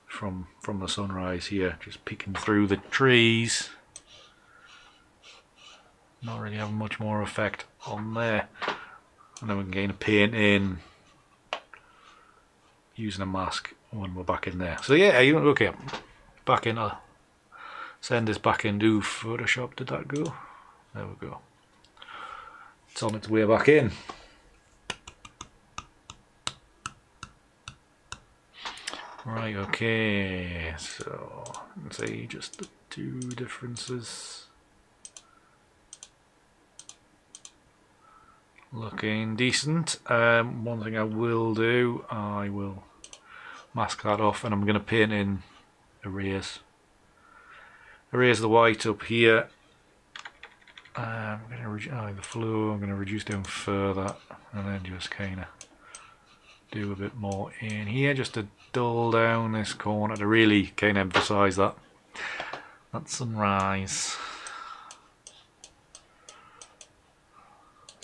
from the sunrise here, just peeking through the trees. Not really having much more effect on there. And then we can kind of paint in using a mask when we're back in there. So yeah, okay, back in. I'll send this back into Photoshop. Did that go? There we go. It's on its way back in. Right, okay, so let's see just the two differences. Looking decent. One thing I will do, I will mask that off, and I'm going to paint in erase. Erase the white up here. I'm going to the flow. I'm going to reduce down further, and then just kind of do a bit more in here, just to dull down this corner to really kind of emphasise that sunrise.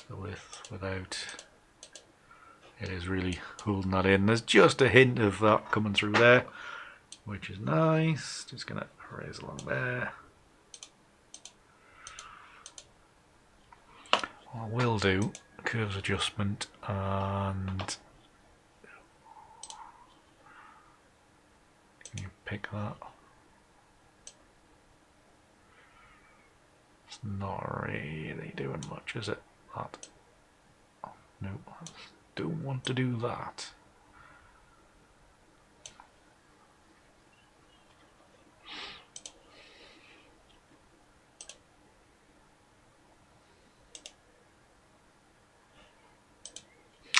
The width without it is really holding that in. There's just a hint of that coming through there, which is nice. Just gonna erase along there. What I will do, curves adjustment, and can you pick that? It's not really doing much, is it? That. No, I don't want to do that.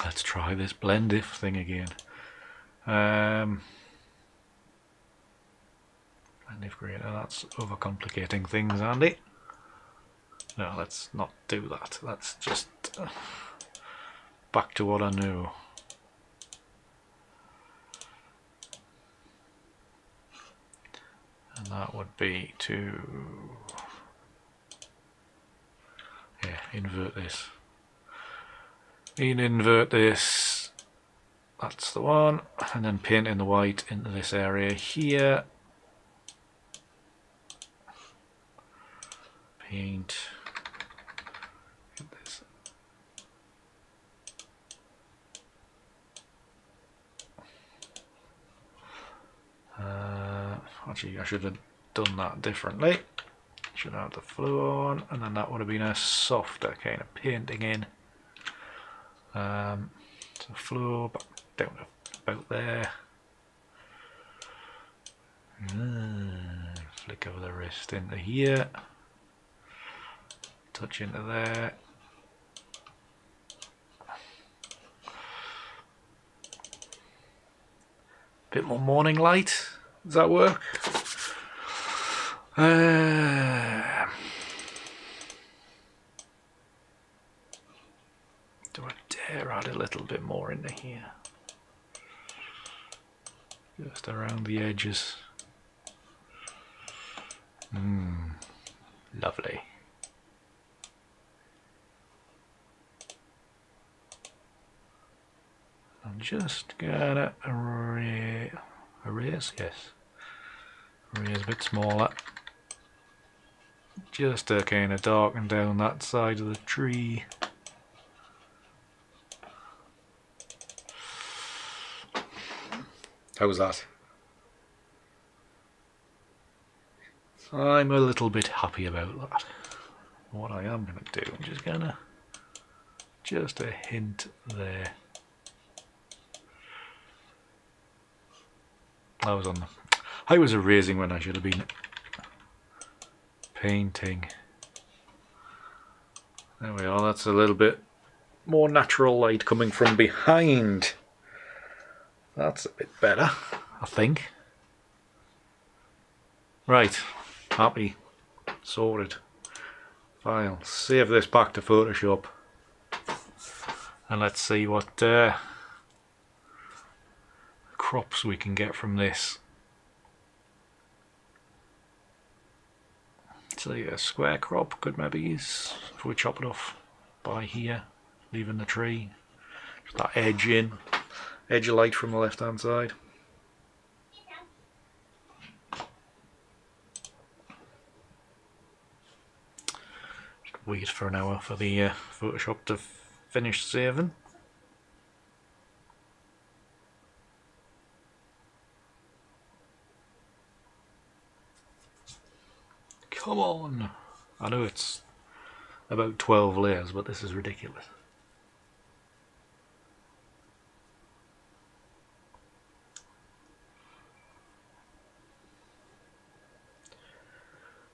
Let's try this blend if thing again. Blend if creator, that's overcomplicating things, Andy. No, let's not do that. Let's just back to what I know. And that would be to invert this. Invert this. That's the one. And then paint in the white into this area here. Paint. This. Actually, I should have done that differently. Should have the flow on, and then that would have been a softer kind of painting in. So flow back down to about there. Flick over the wrist into here. Touch into there. Bit more morning light. Does that work? Do I dare add a little bit more into here? Just around the edges. Lovely. I'm just gonna erase, yes. Erase a bit smaller. Just to kind of darken down that side of the tree. How's that? I'm a little bit happy about that. What I am going to do, I'm just gonna, just a hint there. I was erasing when I should have been painting. There we are, that's a little bit more natural light coming from behind. That's a bit better, I think. Right, happy, sorted. File, save this back to Photoshop. And let's see what crops we can get from this. So a square crop could maybe use, if we chop it off by here, leaving the tree. Just that edge in, edge of light from the left hand side. Just wait for an hour for the Photoshop to finish saving. Come on! I know it's about 12 layers, but this is ridiculous.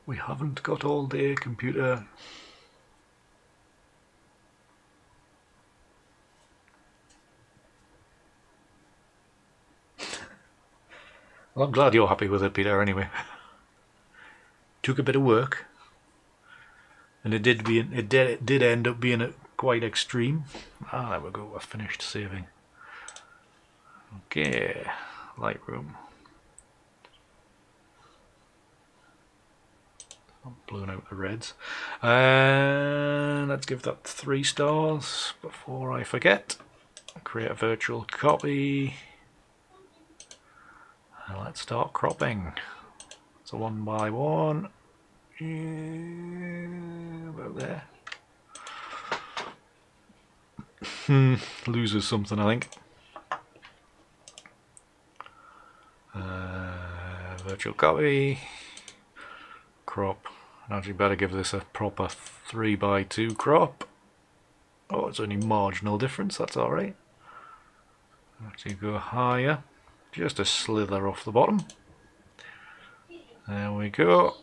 We haven't got all day, computer. Well, I'm glad you're happy with it, Peter, anyway. Took a bit of work, and it did end up being quite extreme. Ah, there we go, I've finished saving. Okay, Lightroom. I'm blowing out the reds. And let's give that 3 stars before I forget. Create a virtual copy. And let's start cropping. So 1 by 1. About there. Loses something, I think. Virtual copy. Crop. And actually better give this a proper 3 by 2 crop. Oh, it's only marginal difference, that's alright. Actually go higher. Just a slither off the bottom. There we go.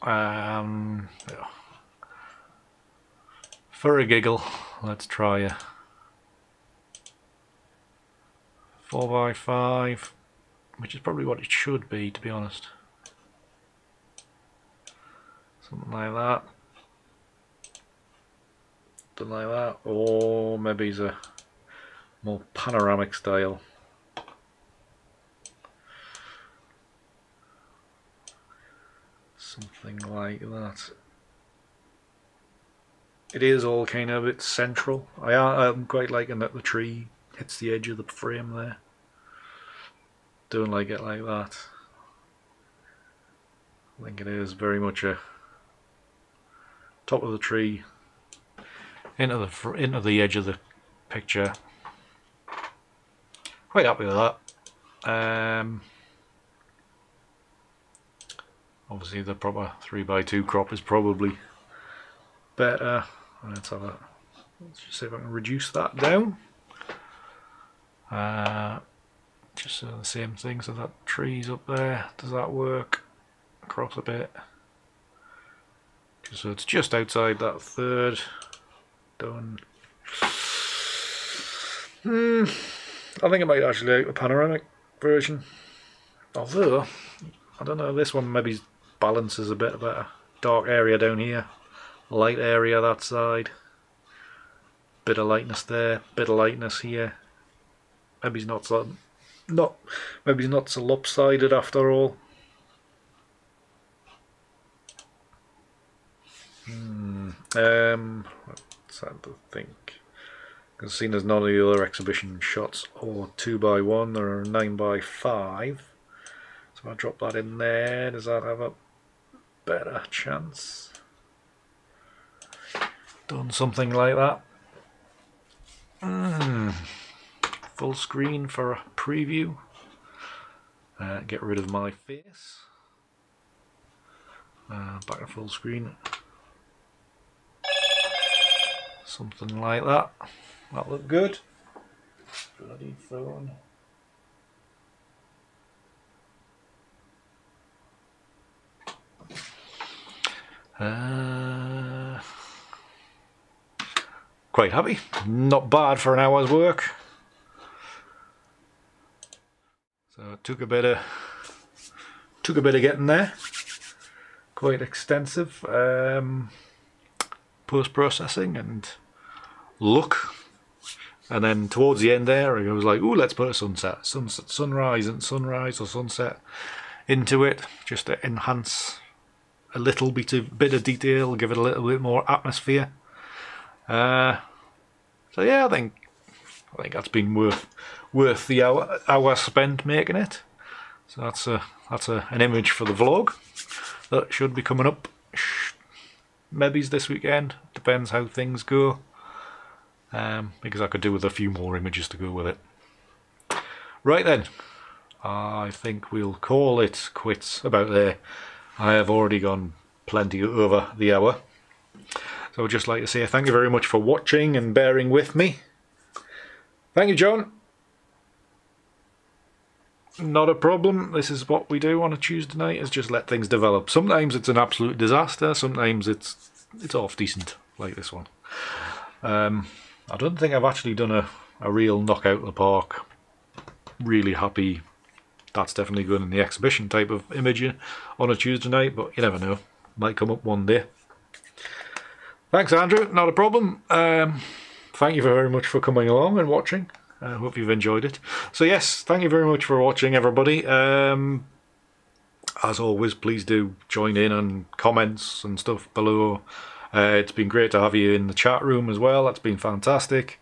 For a giggle, let's try a 4 by 5, which is probably what it should be, to be honest. Something like that. Something like that. Or maybe it's a more panoramic style. Something like that. It is all kind of a bit central. I'm quite liking that the tree hits the edge of the frame there. Don't like it like that. I think it is very much a top of the tree into the edge of the picture. Quite happy with that. Obviously the proper 3 by 2 crop is probably better. Let's just see if I can reduce that down. Just so the same thing, so that tree's up there. Does that work? Crop a bit. So it's just outside that third. Done. I think I might actually like the panoramic version. Although, I don't know, this one maybe balances a bit better. Dark area down here, light area that side. Bit of lightness there, bit of lightness here. Maybe it's not so lopsided after all. Let's have to think. Because seeing as none of the other exhibition shots are 2 by 1, there are 9 by 5. So if I drop that in there, does that have a better chance? Done something like that. Full screen for a preview. Get rid of my face. Back to full screen. Something like that. That looked good. Bloody phone. quite happy. Not bad for an hour's work. So it took a bit of getting there. Quite extensive post-processing and look. And then towards the end there, I was like, "Ooh, let's put a sunrise or sunset into it, just to enhance a little bit of detail, give it a little bit more atmosphere." So yeah, I think that's been worth the hour spent making it. So that's an image for the vlog that should be coming up maybe this weekend. Depends how things go. Because I could do with a few more images to go with it. Right then, I think we'll call it quits about there. I have already gone plenty over the hour. So I'd just like to say thank you very much for watching and bearing with me. Thank you, John. Not a problem. This is what we do on a Tuesday night, is just let things develop. Sometimes it's an absolute disaster, sometimes it's half decent, like this one. I don't think I've actually done a real knockout of the park. Really happy. That's definitely going in the exhibition type of image on a Tuesday night, but you never know. Might come up one day. Thanks, Andrew. Not a problem. Thank you very much for coming along and watching. I hope you've enjoyed it. So yes, thank you very much for watching, everybody. As always, please do join in on comments and stuff below. It's been great to have you in the chat room as well. That's been fantastic.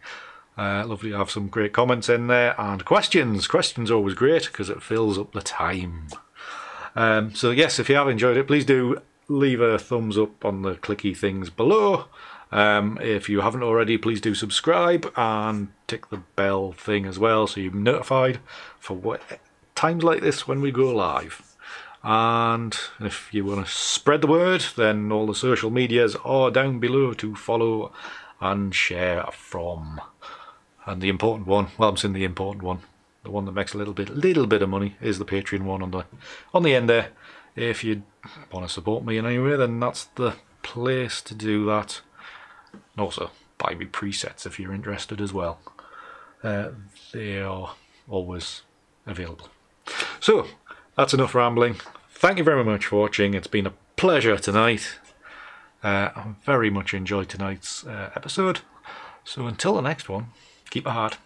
Lovely to have some great comments in there, and questions. Questions are always great because it fills up the time. So yes, if you have enjoyed it, please do leave a thumbs up on the clicky things below. If you haven't already, please do subscribe and tick the bell thing as well, so you're notified for times like this when we go live. And if you want to spread the word, then all the social medias are down below to follow and share from. And the important one, well, I'm saying the important one, the one that makes a little bit of money, is the Patreon one on the end there. If you want to support me in any way, then that's the place to do that. And also buy me presets if you're interested as well. They are always available. So that's enough rambling. Thank you very much for watching. It's been a pleasure tonight. I very much enjoyed tonight's episode. So until the next one, keep it hard.